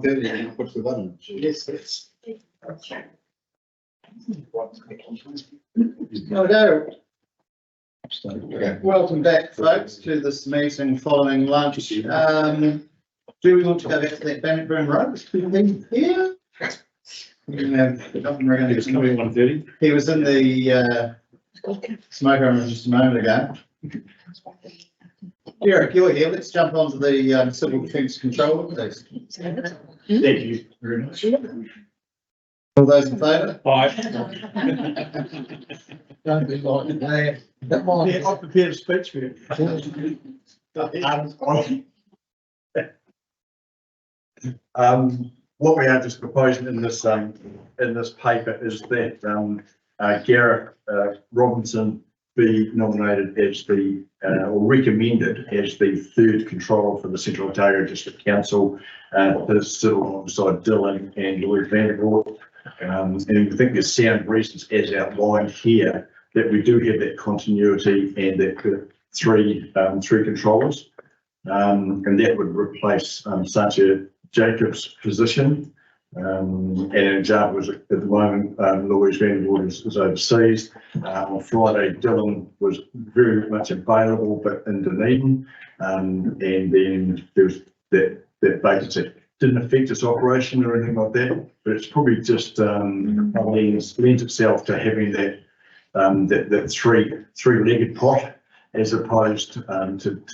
Push the button. Yes, yes. Hello. Okay. Welcome back, folks, to this meeting following lunch. Do we want to go back to that Bannockburn Road? Yeah. He was in the smoke room just a moment ago. Derek, you're here. Let's jump onto the civil defence control, please. Thank you very much. All those in favour? Don't be like that. Come on. Yeah, I've prepared a speech for you. What we are just proposing in this paper is that Gareth Robinson be nominated as the or recommended as the third controller for the Central Otago District Council. This sit alongside Dylan and Louis Vanderbilt. And we think there's sound reasons as outlined here that we do have that continuity and that three controllers. And that would replace Santia Jacobs' position. And an example is at the moment, Louise Vanderbilt is overseas. On Friday, Dylan was very much available, but in Dunedin. And then there was that vacancy. Didn't affect its operation or anything like that, but it's probably just lends itself to having that three-legged pot as opposed to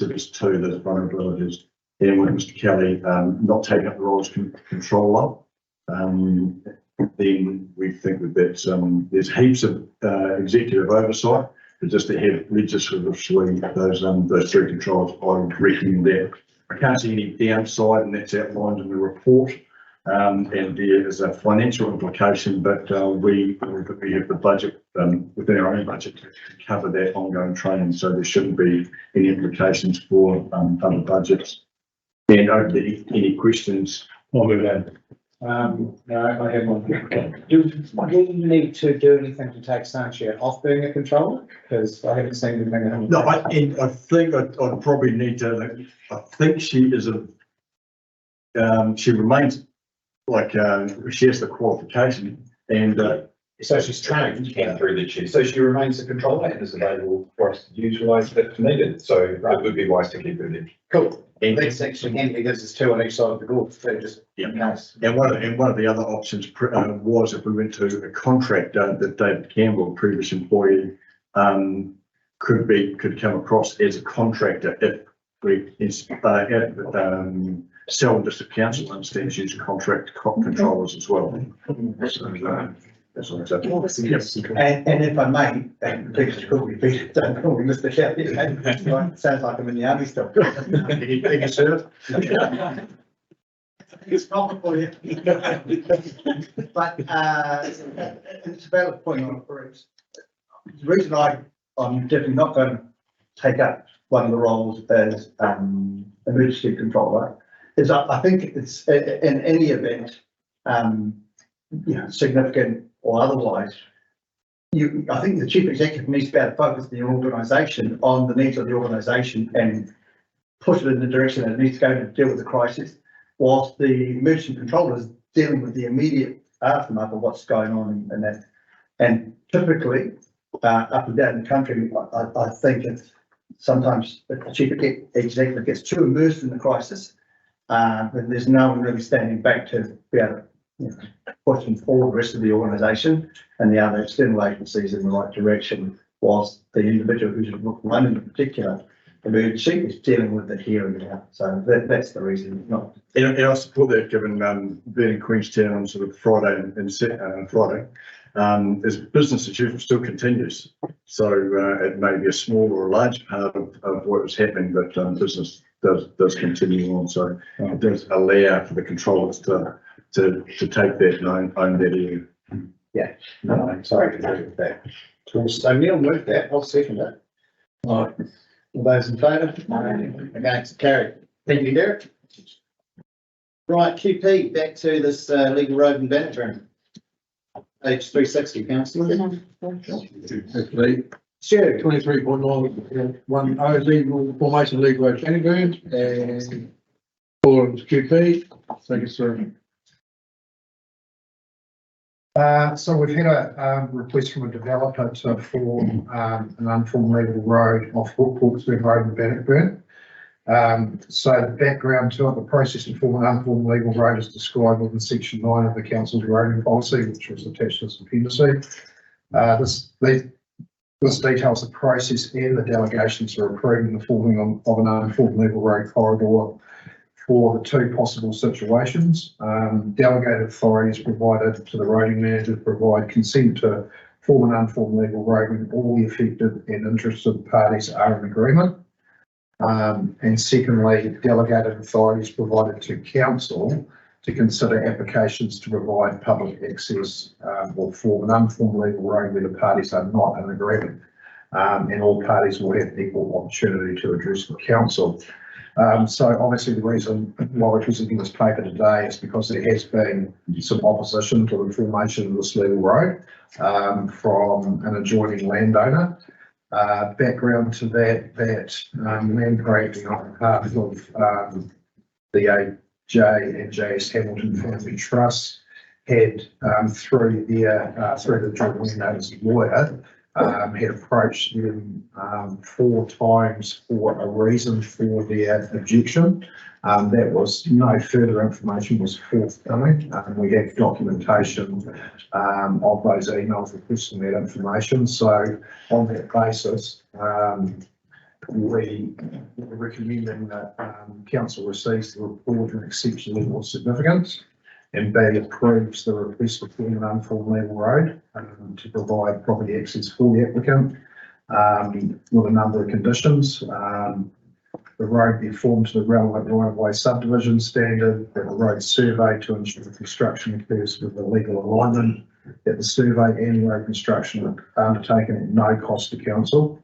this two, the vulnerabilities. And with Mr. Kelly not taking up the role as controller, then we think that there's heaps of executive oversight, but just to have legislatively those three controllers, I would recommend that. I can't see any downside, and that's outlined in the report. And there is a financial implication, but we have the budget within our own budget to cover that ongoing training, so there shouldn't be any implications for other budgets. And over to any questions. I'll move on. No, I have one. Do we need to do anything to take Sanchia off being a controller? Because I haven't seen anything. No, I think I'd probably need to. I think she is she remains like she has the qualification, and So she's trained. And through the chief. So she remains a controller and is available for us to utilise if needed. So it would be wise to keep her there. Cool. and That's actually handy because there's two on each side of the group. So just in case. And one of the other options was if we went to a contractor that David Campbell, previous employee, could come across as a contractor if we Selwyn District Council understands use contract controllers as well. That's all. And if I may, and please call me Peter, don't call me Mr. Shelley. Sounds like I'm in the army still. Can you serve? It's not for you. But it's a valid point on Bruce. The reason I'm definitely not going to take up one of the roles as emergency controller is I think it's in any event, significant or otherwise, I think the chief executive needs to be able to focus the organisation on the needs of the organisation and push it in the direction that it needs to go to deal with the crisis, whilst the emergency controller is dealing with the immediate aftermath of what's going on in that. And typically, up and down the country, I think it's sometimes the chief executive gets too immersed in the crisis, and there's no one really standing back to be able to pushing forward the rest of the organisation and the other external agencies in the right direction, whilst the individual who's running the particular emergency is dealing with it here and now. So that's the reason. Not. And I support that, given being in Queenstown on sort of Friday and Friday, as business as usual still continues. So it may be a small or a large part of what was happening, but business does continue on. So it does allow for the controllers to take that and own that area. Yeah, no, I'm sorry to agree with that. So Neil moved that, I'll second it. All right. All those in favour? Against, carried. Thank you, Derek. Right, QP, back to this legal road in Bannockburn. Page 360, councillors. Actually, Sure. 23.9 legal formation legal road Bannockburn, and Forums QP, thank you, sir. So we've had a request from a developer to form an unformed legal road off Hawksburn Road in Bannockburn. So the background to it, the process to form an unformed legal road is described within section 9 of the council's roading policy, which was attached to this appendice. This details the process and the delegations for approving the forming of an unformed legal road corridor for the two possible situations. Delegated authorities provided to the roading manager to provide consent to form an unformed legal road when all the affected and interested parties are in agreement. And secondly, delegated authorities provided to council to consider applications to provide public access or form an unformed legal road where the parties are not in agreement. And all parties will have equal opportunity to address the council. So obviously the reason why we're presenting this paper today is because there has been some opposition to the formation of this legal road from an adjoining landowner. Background to that land grading on behalf of the AJ and JS Hamilton Family Trust had through the joint landowner's lawyer had approached them 4 times for a reason for their objection. That was no further information was forthcoming. We have documentation of those emails requesting that information. So on that basis, we are recommending that council receives the report and accepts the level of significance, and B, approves the request to form an unformed legal road to provide property access for the applicant with a number of conditions. The road be formed to the relevant right-of-way subdivision standard, that the road survey to ensure the construction occurs with the legal alignment, that the survey and road construction are undertaken at no cost to council.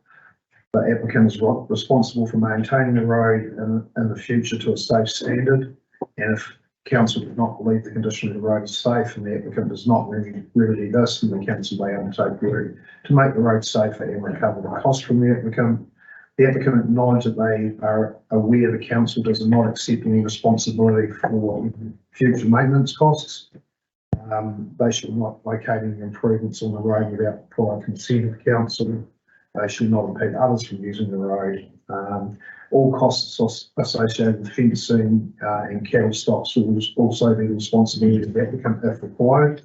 The applicant is responsible for maintaining the road in the future to a safe standard, and if council does not believe the condition of the road is safe and the applicant does not remedy this, then the council may undertake work to make the road safer and recover the cost from the applicant. The applicant acknowledge that they are aware the council does not accept any responsibility for future maintenance costs. They should not locate any improvements on the road without prior consent of council. They should not impede others from using the road. All costs associated with fencing and cattle stocks will also be the responsibility of the applicant if required.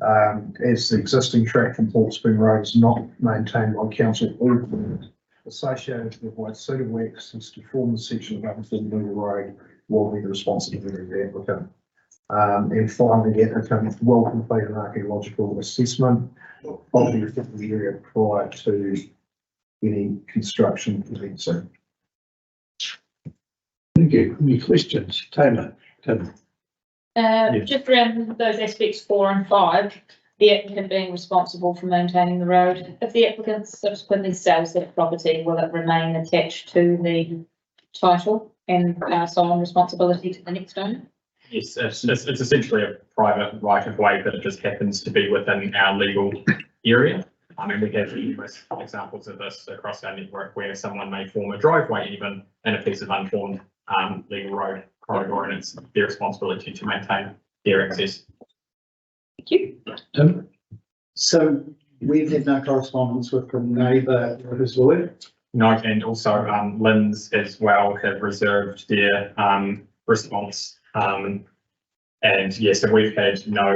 As the existing track from Hawksburn Road is not maintained by council, all associated to provide suitable access to form the section of unformed legal road will be the responsibility of the applicant. And finally, the applicant will complete an archaeological assessment of the affected area prior to any construction commencing. Thank you. Any questions? Taylor? Just around those aspects 4 and 5, the applicant being responsible for maintaining the road. If the applicant subsequently sells that property, will it remain attached to the title and pass on responsibility to the next owner? Yes, it's essentially a private right of way, but it just happens to be within our legal area. I mean, we have numerous examples of this across our network where someone may form a driveway even in a piece of unformed legal road corridor, and it's their responsibility to maintain their access. Thank you. Tim? So we've had no correspondence with the neighbour or his lawyer. No, and also Lynn's as well have reserved their response. And yes, so we've had no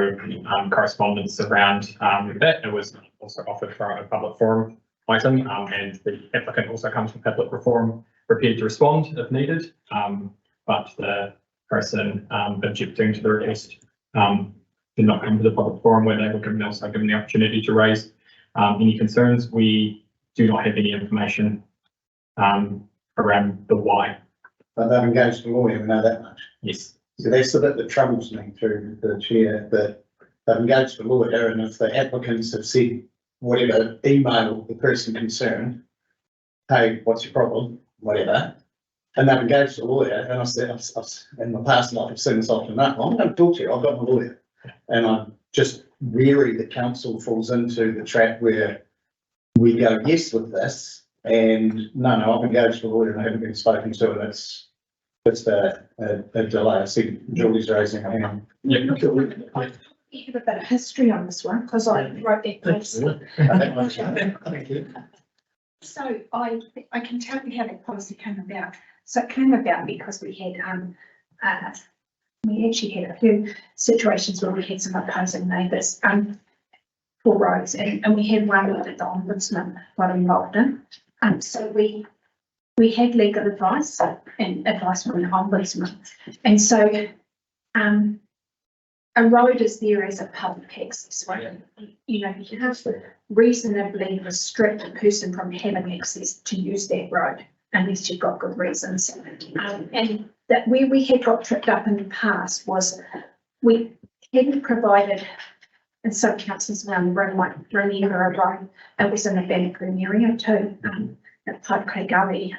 correspondence around that. It was also offered for a public forum item, and the applicant also comes from public forum prepared to respond if needed. But the person objecting to the request did not come to the public forum where they were also given the opportunity to raise any concerns. We do not have any information around the why. But they've engaged a lawyer, we know that much. Yes. So that's the bit that troubles me through the chair, that they've engaged a lawyer, and if the applicants have said whatever, email the person concerned, hey, what's your problem, whatever, and they've engaged a lawyer, and I've in the past life I've seen this often enough, I'm going to talk to you, I've got my lawyer, and I'm just weary that council falls into the trap where we go yes with this, and no, I've engaged a lawyer and I haven't been spoken to, and it's just a delay. I see Julie's raising her hand. Yeah. You have a bit of history on this one, because I wrote that policy. Thank you. So I can tell you how that policy came about. So it came about because we actually had a few situations where we had some opposing neighbours, for roads, and we had one that the ombudsman got involved in. So we had legal advice and advice from the ombudsman. And so, a road is there as a public access way. You know, you have to reasonably restrict a person from having access to use that road unless you've got good reasons. And that where we had got tripped up in the past was we hadn't provided, and some councils around the room might remember a road, it was in the Bannockburn area too, at Pipe Gully.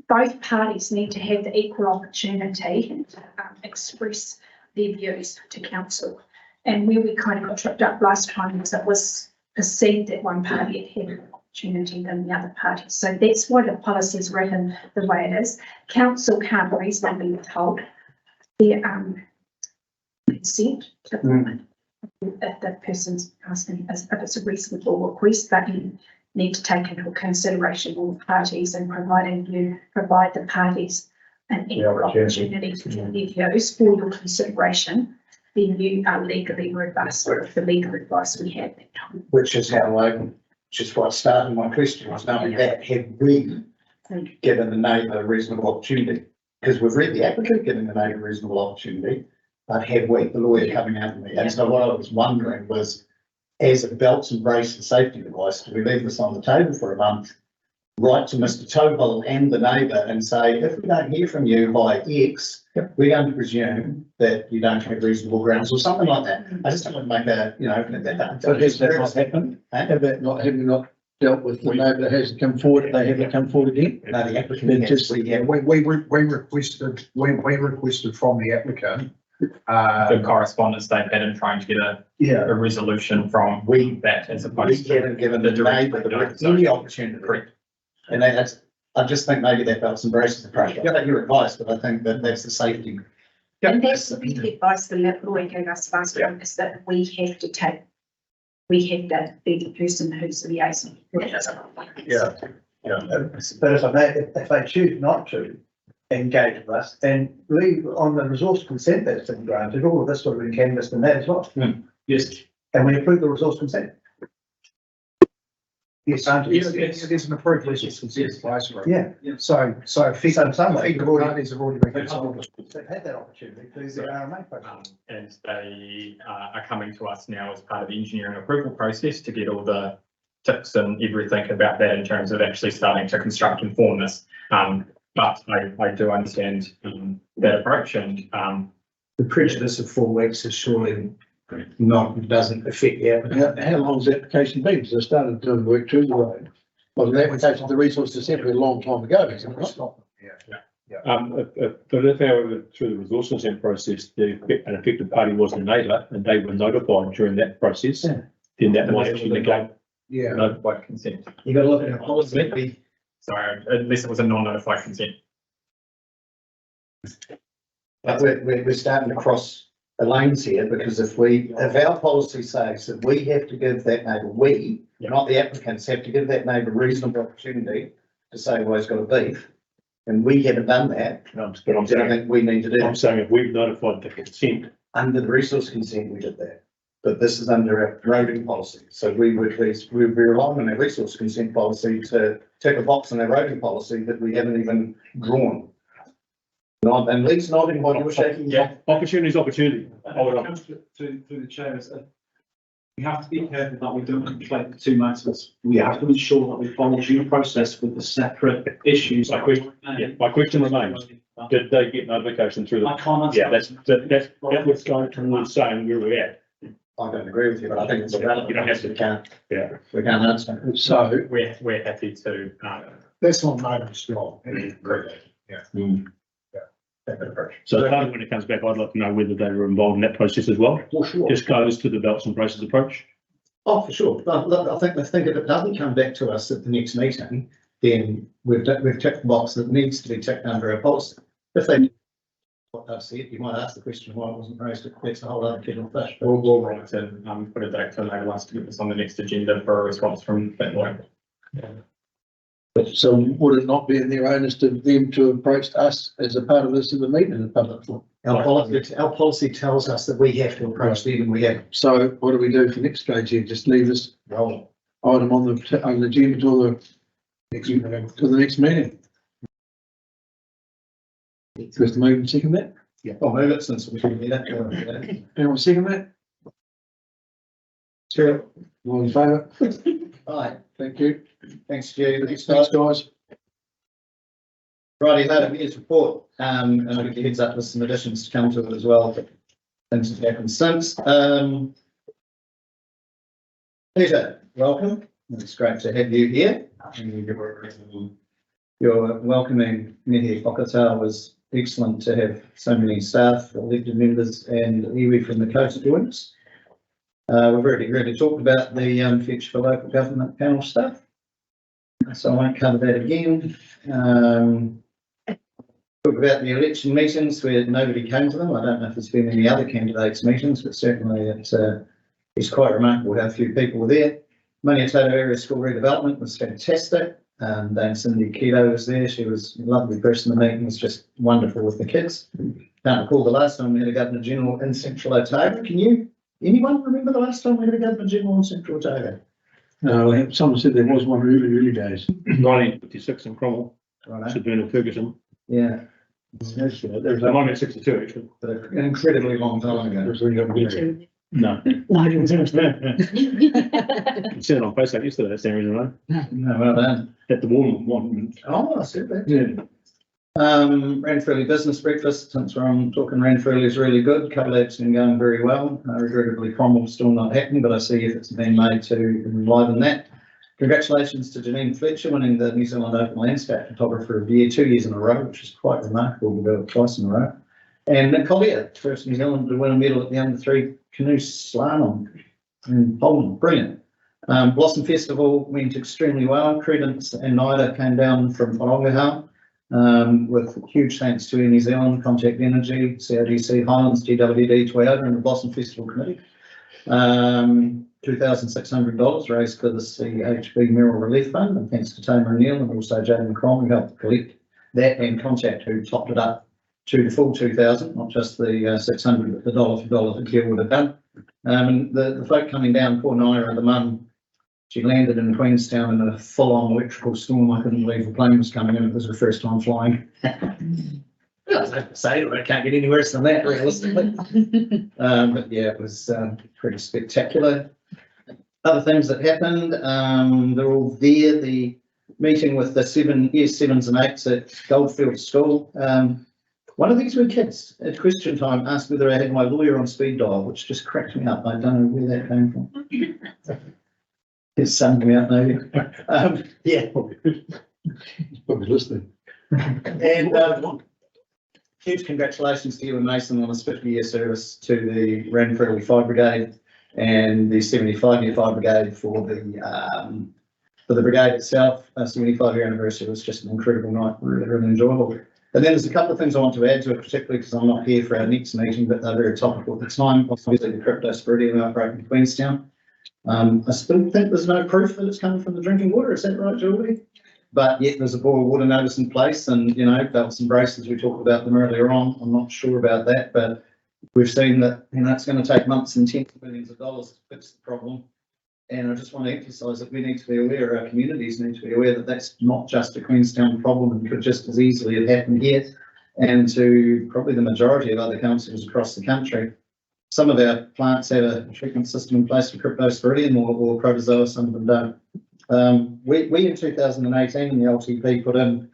Both parties need to have the equal opportunity to express their views to council. And where we kind of got tripped up last time was it was perceived that one party had an opportunity than the other party. So that's why the policy is written the way it is. Council can't reasonably withhold their consent to if the person's asking if it's a reasonable request, but you need to take into consideration all the parties and provide the parties an equal opportunity to give their views for your consideration, then you are legally robust with the legal advice we had at that time. Which is what started my question, was knowing that have we given the neighbour a reasonable opportunity? Because we've read the applicant giving the neighbour a reasonable opportunity, but have we, the lawyer coming out to me? And so what I was wondering was, as a belts and braces safety device, do we leave this on the table for a month, write to Mr. Tobel and the neighbour and say, if we don't hear from you by X, we're going to presume that you don't have reasonable grounds or something like that. I just don't want to make a, you know, So has that not happened? Have you not dealt with the neighbour that hasn't come forward? They haven't come forward again? No, the applicant has, Just- We requested from the applicant, The correspondence they've had in trying to get a resolution from that as we opposed to. haven't given the neighbour any opportunity. Correct. And that's, I just think maybe that belts and braces approach. I take your advice, but I think that that's the safety. And that's the big advice the lawyer gave us last time, is that we have to be the person who's liaising. Yeah. But if they choose not to engage with us, then leave on the resource consent that's been granted, all of this would have been canvassed in that as well. Yes. And we approve the resource consent. Yes, it is an approved resource consent place, right? yeah. So effective parties have already been They've consulted. had that opportunity to their RMA process. And they are coming to us now as part of the engineering approval process to get all the tips and everything about that in terms of actually starting to construct and form this. But I do understand that approach, and The prejudice of 4 weeks is surely doesn't affect the applicant. How long's the application been? Because they started doing work to the road. Well, the application of the resource consent a long time ago, isn't it? But if they were through the resource consent process, an affected party was the neighbour and they were notified during that process, then that might actually negate. Yeah. notified consent. You got to look at our policy. Sorry, unless it was a non-notified consent. But we're starting to cross the lanes here, because if our policy says that we have to give that neighbour, not the applicants, have to give that neighbour reasonable opportunity to say, well, he's got a beef, and we haven't done that, But I'm then I saying, think we need to do I'm it. saying if we've notified the consent, Under the resource consent, we did that. But this is under our roading policy. So we'd be relying on our resource consent policy to tick a box in our roading policy that we haven't even drawn. And Lee's nodding while you were shaking your head. opportunity is opportunity. Hold on. To the chair, is that we have to be careful that we don't conflate the two matters. We have to ensure that we follow due process with the separate issues. My question remains, did they get notification through the? I can't answer. Yeah, that's what's going towards saying where we're at. I don't agree with you, but I think it's irrelevant. You don't have to. We can't, Yeah. we can't answer. So We're happy to, That's not neighbour's job. So part of when it comes back, I'd like to know whether they were involved in that process as well. For sure. Just goes to the belts and braces approach. Oh, for sure. But look, I think if it doesn't come back to us at the next meeting, then we've ticked the box that needs to be ticked under our policy. If they, what they've said, you might ask the question why it wasn't raised, but that's a whole other kettle of fish. We'll write to, put a date to enable us to get this on the next agenda for a response from that lawyer. So would it not be in their onus to them to approach us as a part of this in the meeting in the public forum? Our policy tells us that we have to approach them and we have. So what do we do for next stage here? Just leave this item on the agenda till the next meeting? First move and second that? I'll move it since we can do that. Anyone second that? Sure. All in favour? Aye. Thank you. Thanks, Stu. Thanks, Thanks, guys. guys. Righty, later, here's report, and I'll give you a heads up with some additions to come to it as well, but things have happened since. Peter, welcome. It's great to have you here. Your welcoming Mihi Whakatau was excellent to have so many staff, elected members and iwi from the coast join us. We've already talked about the future for local government panel stuff, so I won't cover that again. Talk about the election meetings where nobody came to them. I don't know if there's been any other candidates meetings, but certainly it's quite remarkable how few people were there. Maniatoto Area School redevelopment was fantastic. Dame Cindy Keto was there. She was a lovely person to meet and was just wonderful with the kids. Can't recall the last time we had a Governor General in Central Otago. Anyone remember the last time we had a Governor General in Central Otago? No, someone said there was one early days. 1956 in Cromwell, Right. Sir Bernard Ferguson. Yeah, There's a 1962 actually. but an incredibly long time ago. No. You said it on Facebook yesterday, that's the only reason No, well done. at the War Monument. Oh, I said that. Yeah. Ranfurly Business Breakfast, since we're on talking Ranfurly is really good. Collab's been going very well. Regrettably, Cromwell's still not happening, but I see efforts have been made to enliven that. Congratulations to Janine Fletcher winning the New Zealand Open Landscape Photographer of the Year 2 years in a row, which is quite remarkable to do it twice in a row. And Nick Collier, first New Zealand to win a medal at the under-3 canoe slalom in Poland. Brilliant. Blossom Festival went extremely well. Credence and NIDA came down from Whangaha, with huge thanks to Air New Zealand, Contact Energy, CRDC, Highlands, GWD, Toyota and the Blossom Festival Committee. $2,600 raised for the CHB Merrill Relief Fund, and thanks to Tamer and Neil and also Jaden Crom who helped collect that, and Contact who topped it up to the full 2,000, not just the 600 but the dollar for dollar that Kiel would have done. And the folk coming down, poor Naira, the mum, she landed in Queenstown in a full-on electrical storm. I couldn't believe the plane was coming in. It was her first time flying. I was have to say, I can't get any worse than that, realistically. But yeah, it was pretty spectacular. Other things that happened, they're all there. The meeting with the year 7s and 8s at Goldfield School. One of these wee kids at question time asked whether I had my lawyer on speed dial, which just cracked me up. I don't know where that came from. His son came out maybe. Yeah. Probably listening. And huge congratulations to you and Mason on his 50-year service to the Ranfurly Fire Brigade and the 75-year Fire Brigade for the brigade itself. 75-year anniversary was just an incredible night, really, really enjoyable. And then there's a couple of things I want to add to it, particularly because I'm not here for our next meeting, but they're very topical at the time. Obviously, the cryptosporidium outbreak in Queenstown. I still think there's no proof that it's coming from the drinking water. Is that right, Julie? But yet there's a boil water notice in place, and belts and braces, we talked about them earlier on. I'm not sure about that, but we've seen that it's going to take months and tens of millions of dollars to fix the problem. And I just want to emphasise that we need to be aware, our communities need to be aware that that's not just a Queenstown problem and could just as easily have happened here and to probably the majority of other councils across the country. Some of our plants have a treatment system in place for cryptosporidium or protozoa, some of them don't. We in 2018, the LTP put in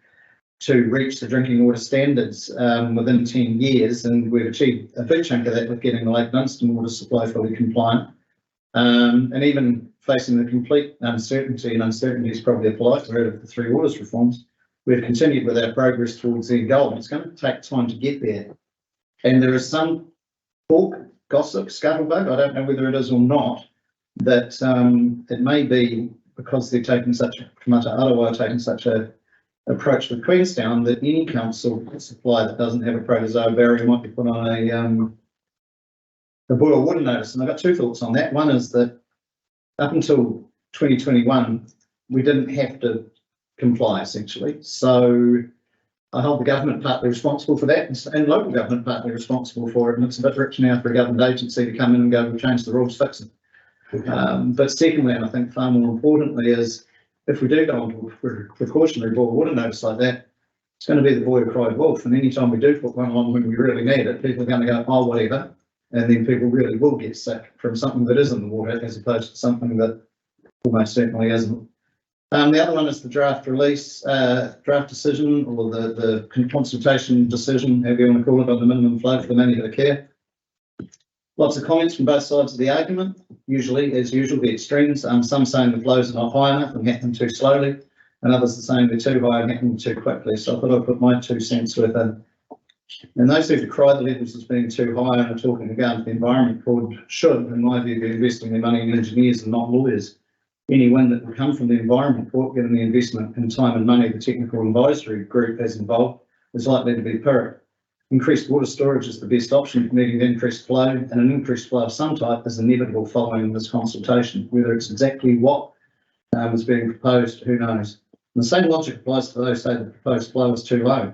to reach the drinking water standards within 10 years, and we've achieved a big chunk of that with getting the Lake Dunstan water supply fully compliant. And even facing the complete uncertainty, and uncertainty is probably a polite word of the Three Waters reforms, we've continued with our progress towards the goal. It's going to take time to get there. And there is some talk, gossip, scuttlebug, I don't know whether it is or not, that it may be because they're taking such, Kamata Arawa are taking such a approach with Queenstown that any council supply that doesn't have a protozoa barrier might be put on a boil water notice. And I've got two thoughts on that. One is that up until 2021, we didn't have to comply essentially. So I hold the government partly responsible for that and local government partly responsible for it. And it's a bit rich now for a government agency to come in and go, we'll change the rules, fix it. But secondly, and I think far more importantly, is if we do go onto a precautionary boil water notice like that, it's going to be the boy who cried wolf. And anytime we do put one on when we really need it, people are going to go, oh, whatever. And then people really will get sick from something that is in the water as opposed to something that almost certainly isn't. The other one is the draft release, draft decision, or the consultation decision, however you want to call it, on the minimum flow for the management of care. Lots of comments from both sides of the argument, usually, as usual, the extremes. Some saying the flows are not high enough and happening too slowly, and others are saying they're too high and happening too quickly. So I thought I'd put my 2 cents worth in. And those who decry the levels as being too high and are talking against the Environment Board should, in my view, be investing their money in engineers and not lawyers. Any win that will come from the Environment Court, given the investment in time and money the technical advisory group has involved, is likely to be pyrrhic. Increased water storage is the best option for meeting the increased flow, and an increased flow of some type is inevitable following this consultation. Whether it's exactly what is being proposed, who knows. And the same logic applies to those who say the proposed flow is too low.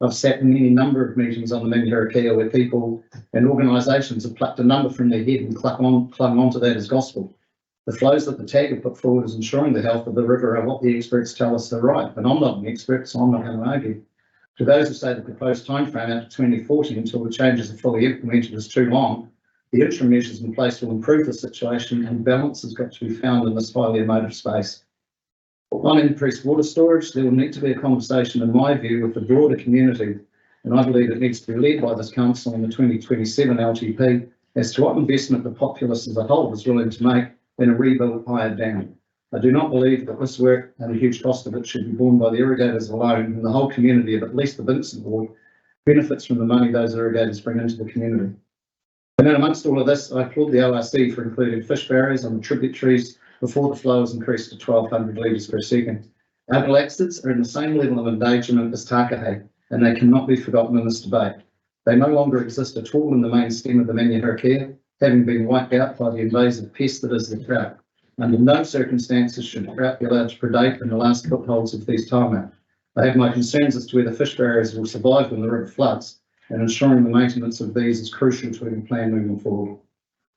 I've sat in any number of meetings on the Manyarakea where people and organisations have plucked a number from their head and clung onto that as gospel. The flows that the TAG have put forward as ensuring the health of the river are what the experts tell us are right. And I'm not an expert, so I'm not going to argue. To those who say the proposed timeframe out to 2040 until the changes are fully implemented is too long, the interim measures in place will improve the situation, and balance has got to be found in this highly emotive space. On increased water storage, there will need to be a conversation, in my view, with the broader community, and I believe it needs to be led by this council in the 2027 LTP as to what investment the populace as a whole is willing to make in a rebuilt higher dam. I do not believe that this work and the huge cost of it should be borne by the irrigators alone, and the whole community of at least the Vincent Ward benefits from the money those irrigators bring into the community. And then amongst all of this, I applaud the ORC for including fish barriers on the tributaries before the flow is increased to 1,200 litres per second. Our galaxids are in the same level of endangerment as Takahe, and they cannot be forgotten in this debate. They no longer exist at all in the main stem of the Manyarakea, having been wiped out by the invasive pest that is the trout. Under no circumstances should trout be allowed to predate in the last footholds of these tarmac. I have my concerns as to whether fish barriers will survive when the river floods, and ensuring the maintenance of these is crucial to any plan moving forward.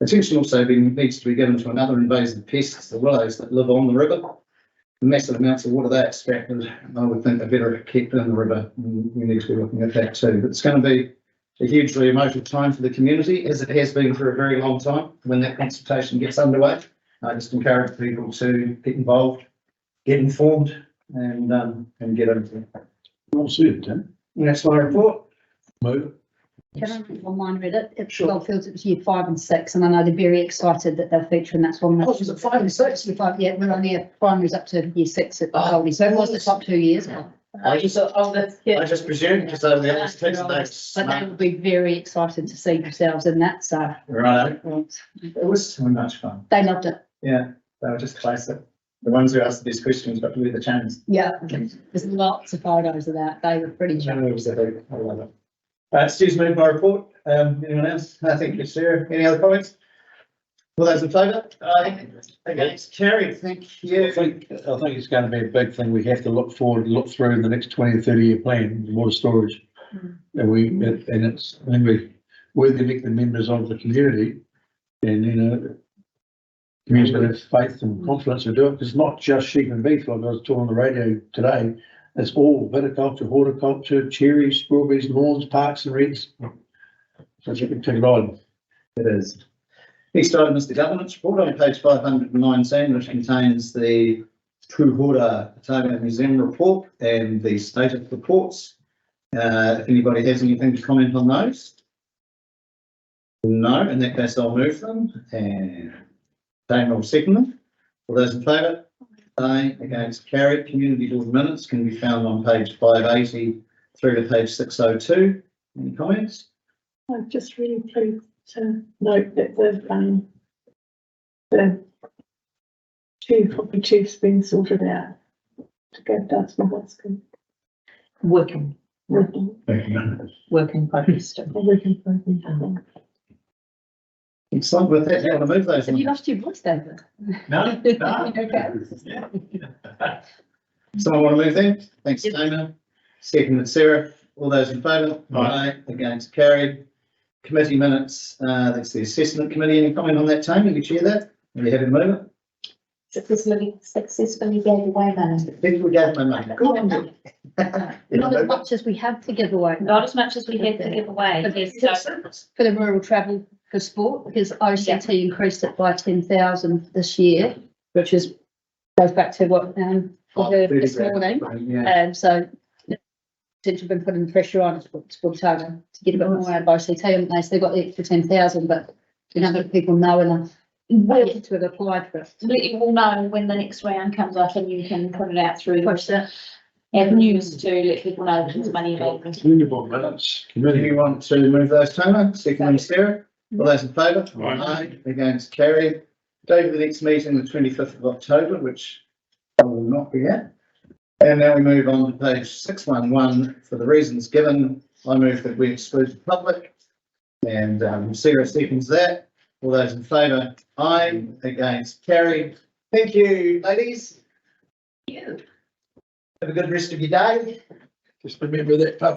Attention also needs to be given to another invasive pest, the willows that live on the river. The massive amounts of water they extracted, I would think are better kept in the river. We need to be looking at that too. But it's going to be a hugely emotive time for the community, as it has been for a very long time when that consultation gets underway. I just encourage people to get involved, get informed, and get into it. Well said, Tim. That's my report. Move. Can I remind it? It's Goldfields, it was year 5 and 6, and I know they're very excited that they'll feature in that one. Oh, was it 5 and 6? Yeah, we're only at primaries up to year 6 at Goldie, so it was the top 2 years. I just presumed because over the other six days. But they will be very excited to see themselves in that, so. Right. It was so much fun. They loved it. Yeah, they were just classic. The ones who asked the best questions got to be the channels. Yeah, there's lots of photos of that. They were pretty I love it. Stu's moved my report. Anyone else? I think it's there. Any other comments? All those in favour? Aye. Against, carried. Thank you. I think it's going to be a big thing. We have to look forward, look through in the next 20 or 30-year plan, water storage. And we're the elected members of the community, and community's got to have faith and confidence to do it. It's not just sheep and beef, like I was talking on the radio today. It's all viticulture, horticulture, cherries, strawberries, lawns, parks and recs. So it's a big ticket item. It is. Next item is the governance report on page 519, which contains the Puhura Otago Museum report and the status reports. If anybody has anything to comment on those. No, in that case I'll move them, and Dane will second them. All those in favour? Aye. Against, carried. Community board minutes can be found on page 580 through to page 602. Any comments? I'm just really pleased to note that the chief of the chief's been sorted out to go down to Westcombe. Working, work in progress. Excellent. With that, do you want to move those? Have you on? lost your voice, David? No, no. Okay. Someone want to move them? Thanks, Dana. Seconded, Sarah. All those in favour? Aye. Against, carried. Committee minutes, that's the assessment committee. Any comment on that, Tony? You chair that? Are you happy to move it? Successfully gave away money. People gave my money. Good on you. Not as much as we have to give away. Not as much as we had to give away. Yes, so For the rural travel for sport, because OCT increased it by 10,000 this year, which is, goes back to what, I heard this morning. Yeah. So since we've been putting pressure on sport to get a bit more out of OCT, and they still got the extra 10,000, but we don't think people know enough we'll to have applied for it. let you all know when the next round comes up and you can put it out through Push that. avenues to let people know that there's money available. Do you want to move those, Tony? Seconded, Sarah. All those in favour? Aye. Against, carried. Date of the next meeting, the 25th of October, which I will not be at. And now we move on to page 611. For the reasons given, I move that we exclude the public. And Sarah seconds that. All those in favour? Aye. Against, carried. Thank you, ladies. Have a good rest of your day. Just remember that public